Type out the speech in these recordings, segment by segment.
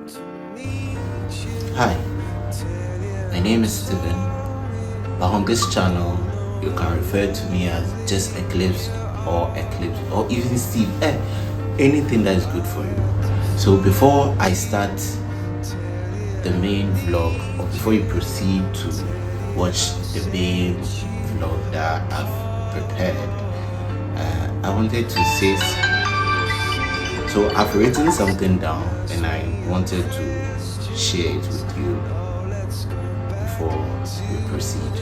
Hi, my name is Steven, but on this channel you can refer to me as just Eclipsed or even Steve, anything that is good for you. So before I start the main vlog, or before you proceed to watch the main vlog that I've prepared, I wanted to say, so I've written something down and I wanted to share it with you before we proceed.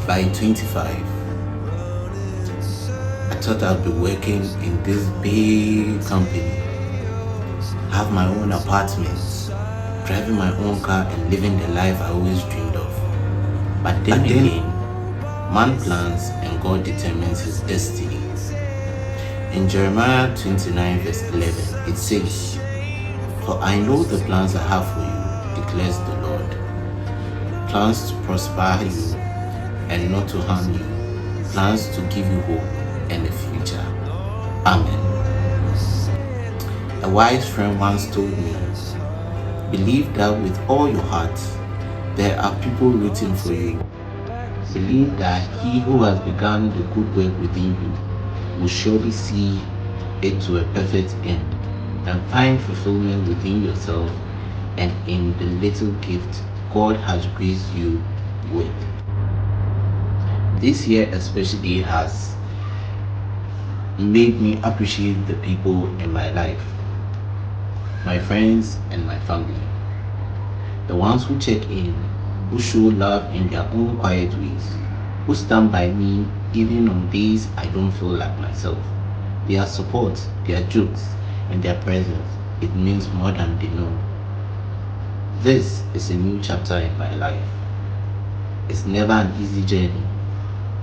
By 25, I thought I'd be working in this big company, have my own apartment, driving my own car and living the life I always dreamed of. But then again, man plans and God determines his destiny. In Jeremiah 29 verse 11, it says, "For I know the plans I have for you, declares the Lord. Plans to prosper you and not to harm you. Plans to give you hope and a future." Amen. A wise friend once told me, "Believe that with all your heart, there are people rooting for you. Believe that he who has begun the good work within you will surely see it to a perfect end, and find fulfillment within yourself and in the little gift God has graced you with." This year especially has made me appreciate the people in my life, my friends and my family, the ones who check in, who show love in their own quiet ways, who stand by me even on days I don't feel like myself. Their support, their jokes, and their presence, it means more than they know. This is a new chapter in my life. It's never an easy journey,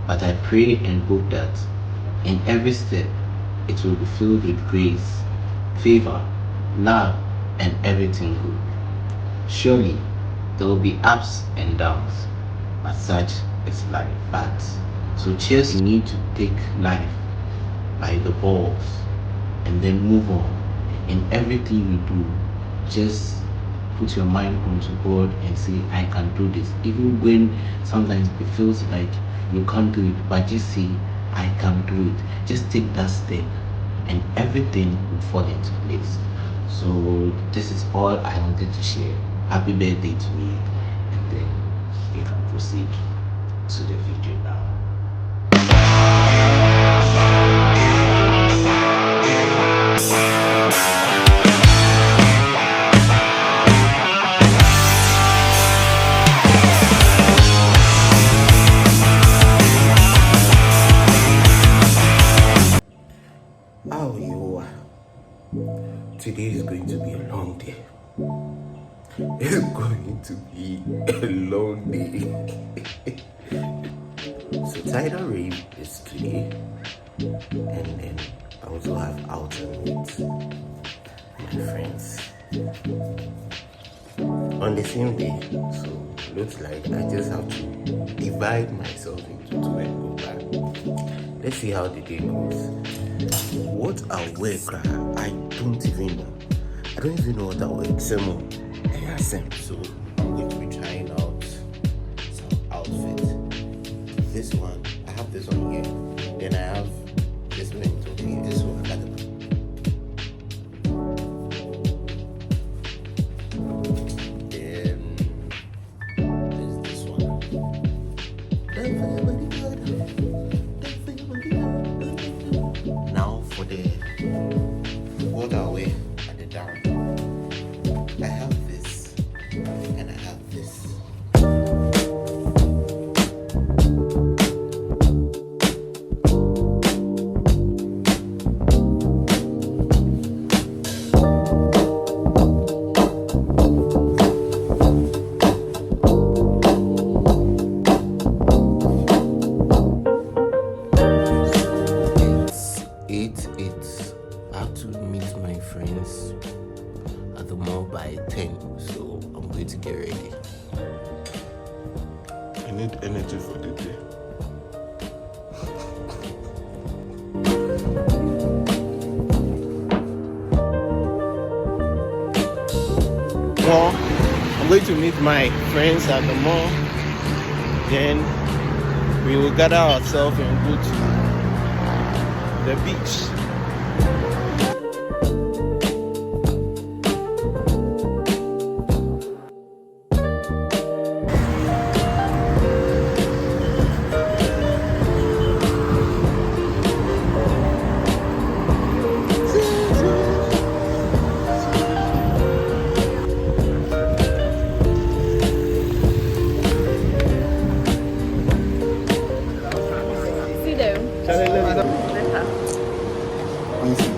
but I pray and hope that in every step, it will be filled with grace, favor, love, and everything good. Surely, there will be ups and downs, but such is life. So cheers, you need to take life by the balls and then move on. In everything you do, just put your mind onto God and say, "I can do this." Even when sometimes it feels like you can't do it, but just say, "I can do it." Just take that step and everything will fall into place. So this is all I wanted to share. Happy birthday to me, and then we can proceed to the video now. How you are? Today is going to be a long day. It's going to be a long day. So Tidal Rave is today, and then I also have outing with my friends on the same day. So looks like I just have to divide myself into two and go back. Let's see how the day goes. What I'll wear, I don't even know. I don't even know what I'll wear. So I'm going to be trying out some outfits. This one, I have this one here. Then I have this one over here. This one, I got the now for the what I'll wear at the down. I have this and I have this. It's I have to meet my friends at the mall by 10, so I'm going to get ready. I need energy for the day. Well, I'm going to meet my friends at the mall. Then we will gather ourselves and go to the beach.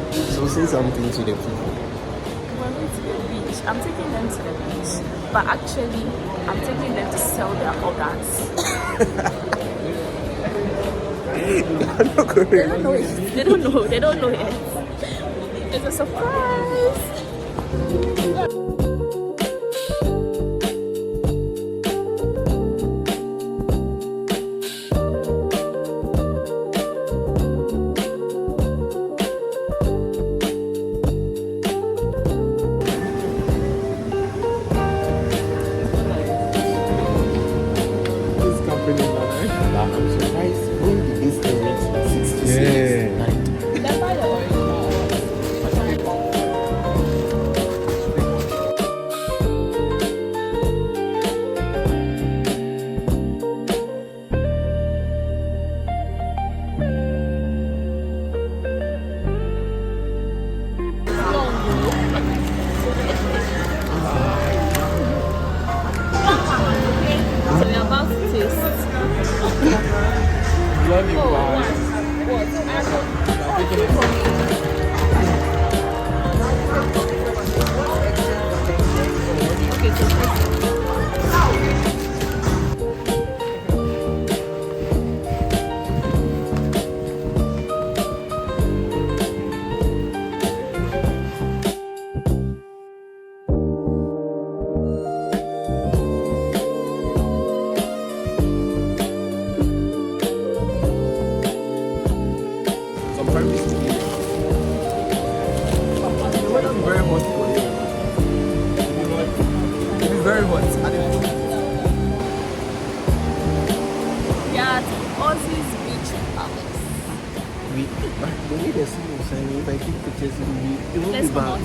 So say something to the people. We're going to the beach. I'm taking them to the beach, but actually, I'm taking them to sell their organs. They don't know it. They don't know. They don't know yet. It's a surprise. I'm surprised when did this thing reach 66? Yeah. So we're about to taste. Love you, guys. Very hot. Yeah, Aussie's Beach Palace. The way the sun is shining, if I keep pictures, it won't Let's be come bad. out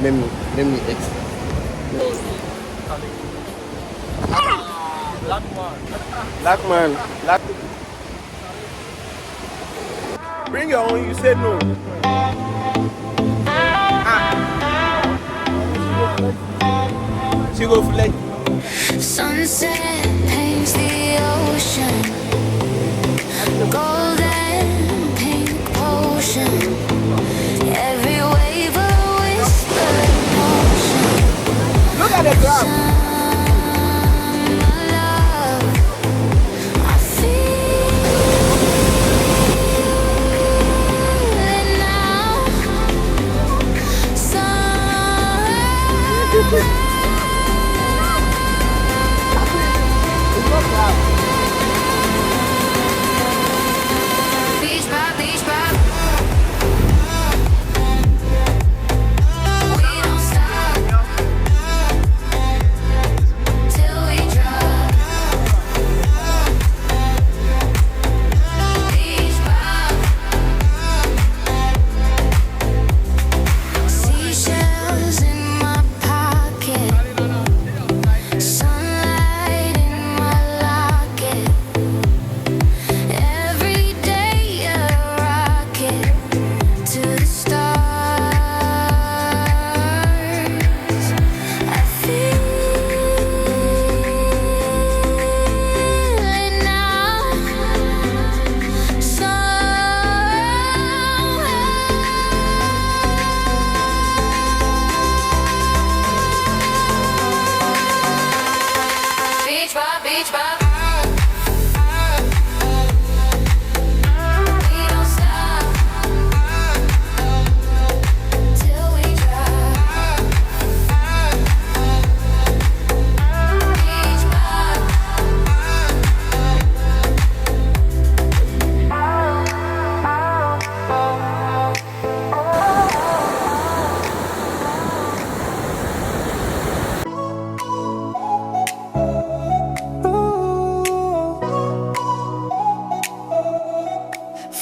and Let me exit. Black man. Bring your own, you said no. She go flight. Sunset paints the ocean, golden pink potion. Every wave a whispered emotion. Look at the graph. My love, I feel it now.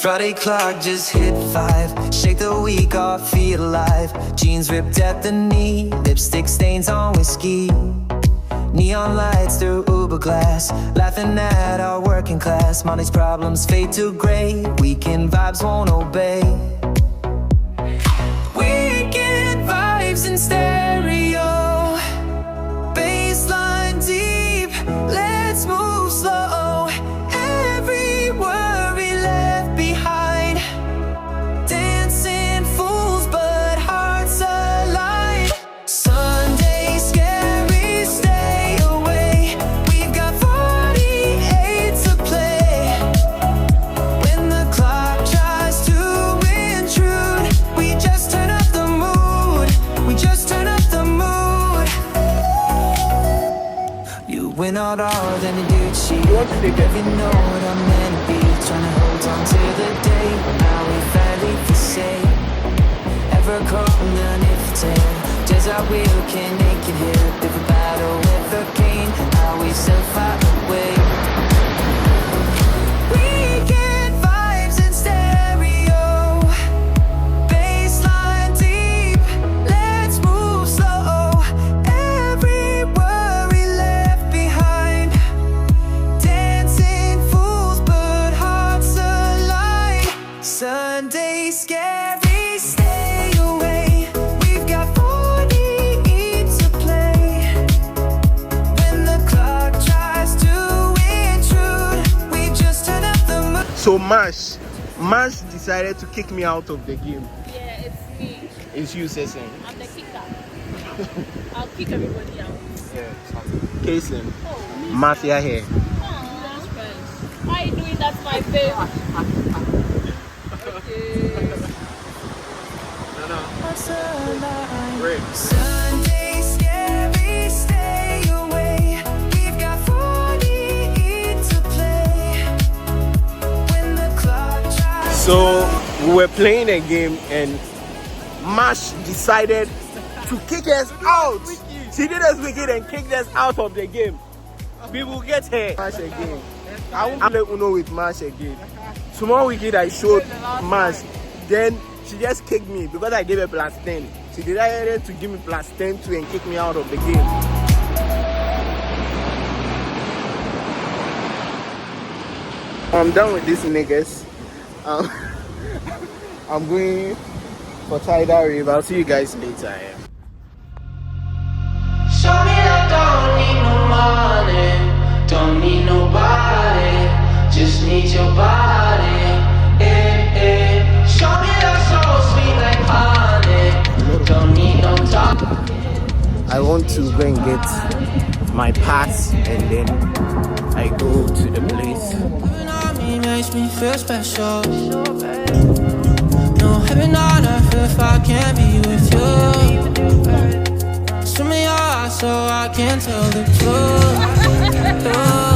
Friday clock just hit 5. Shake the week off, feel alive. Jeans ripped at the knee, lipstick stains on whiskey. Neon lights through Uber glass, laughing at our working class. Money's problems fade to gray, weekend vibes won't obey. Weekend vibes in stereo, baseline deep, let's move slow. Every worry left behind, dancing fools but hearts aligned. Sunday scary, stay away. We've got 48 to play. When the clock tries to intrude, we just turn up the mood. We just turn up the mood. You went out hard and you did cheat. Never know what I'm meant to be. Trying to hold on to the day when now we finally feel safe. Ever caught in an if tale, just how we can naked here. Different battle with the pain, how we still fight away. Weekend vibes in stereo, baseline deep, let's move slow. Every worry left behind, dancing fools but hearts aligned. Sunday scary, stay away. We've got 40 to play. When the clock tries to intrude, we just turn up the mood. So Mash decided to kick me out of the game. Yeah, it's me. It's you, Sesen. I'm the kicker. I'll kick everybody out. Kason, Oh, Mafia here. why are you doing that, my babe? Sunday scary, stay away. We've got 40 to play. When the clock tries. So we were playing a game and Mash decided to kick us out. She did us wicked and kicked us out of the game. We will get her Mash again. I won't play Uno with Mash again. Tomorrow wicked I showed Mash. Then she just kicked me because I gave her plus 10. She decided to give me plus 10 too and kick me out of the game. I'm done with these niggas. I'm going for Tidal Rave. I'll see you guys later. Yeah. Show me I don't need no money, don't need nobody, just need your body. Show me that so sweet like honey, don't need no talk. I want to go and get my pass and then I go to the place. Loving on me makes me feel special. No heaven on earth if I can't be with you. Swim me your eyes so I can tell the truth.